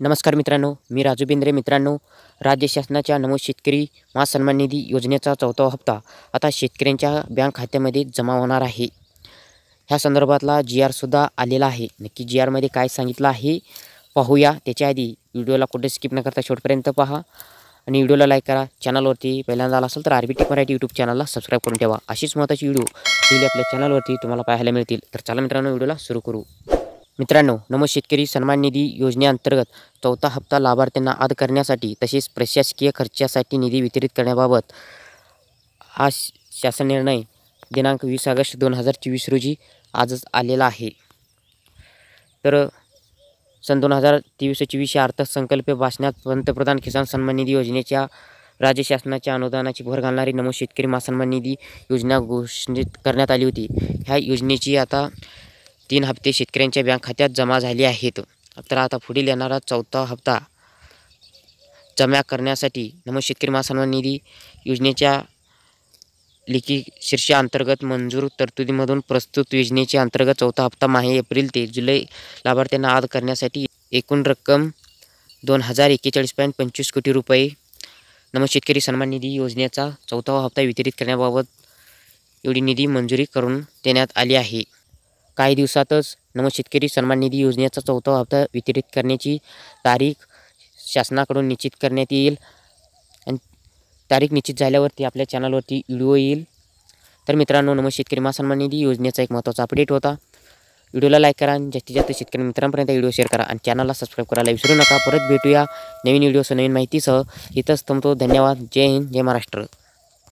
नमस्कार मित्रांनो, मी राजू बेंद्रे. मित्रांनो, राज्य शासनाच्या नमो शेतकरी महासन्मान निधी योजनेचा 4था हप्ता आता शेतकऱ्यांच्या बँक खात्यामध्ये जमा होणार आहे. ह्या संदर्भातला जी-आरसुद्धा आलेला आहे. नक्की जी-आरमध्ये काय सांगितलं आहे पाहूया. त्याच्या आधी व्हिडिओला कुठे स्किप न करता शेवटपर्यंत पहा आणि व्हिडिओला लाईक करा. चॅनलवरती पहिल्यांदा आला असेल तर आरबीटेक मराठी यूट्यूब चॅनलला सबस्क्राईब करून ठेवा. अशीच महत्त्वाची व्हिडिओ डेली आपल्या चॅनलवरती तुम्हाला पाहायला मिळतील. तर चला मित्रांनो, व्हिडिओला सुरू करू. मित्रांनो, नमो शेतकरी सन्मान निधी योजनेअंतर्गत 4था हप्ता लाभार्थ्यांना अदा करण्यासाठी तसेच प्रशासकीय खर्चासाठी निधी वितरित करण्याबाबत हा शासन निर्णय दिनांक 20 ऑगस्ट 2024 रोजी आजच आलेला आहे. तर सन 2023-24 या अर्थसंकल्प भाषणात पंतप्रधान किसान सन्मान निधी योजनेच्या राज्य शासनाच्या अनुदानाची भर घालणारी नमो शेतकरी महासन्मान निधी योजना घोषित करण्यात आली होती. ह्या योजनेची आता 3 हप्ते शेतकऱ्यांच्या बँक खात्यात जमा झाले आहेत. तर आता पुढील येणारा 4था हप्ता जमा करण्यासाठी नमो शेतकरी महासन्मान निधी योजनेच्या लेखी शीर्षाअंतर्गत मंजूर तरतुदीमधून प्रस्तुत योजनेच्या अंतर्गत 4था हप्ता माहे एप्रिल ते जुलै लाभार्थ्यांना अदा करण्यासाठी एकूण रक्कम 2041.25 कोटी रुपये नमो शेतकरी सन्मान निधी योजनेचा 4था हप्ता वितरित करण्याबाबत एवढी निधी मंजुरी करून देण्यात आली आहे. काही दिवसातच नमो शेतकरी सन्मान निधी योजनेचा 4था हप्ता वितरित करण्याची तारीख शासनाकडून निश्चित करण्यात येईल आणि तारीख निश्चित झाल्यावरती आपल्या चॅनलवरती व्हिडिओ येईल. तर मित्रांनो, नमो शेतकरी महासन्मान निधी योजनेचा एक महत्त्वाचा अपडेट होता. व्हिडिओला लाईक करा आणि जास्तीत जास्त शेतकरी मित्रांपर्यंत व्हिडिओ शेअर करा आणि चॅनलला सबस्क्राईब करायला विसरू नका. परत भेटूया नवीन व्हिडिओसह नवीन माहितीसह. इथंच थांबतो. धन्यवाद. जय हिंद, जय महाराष्ट्र.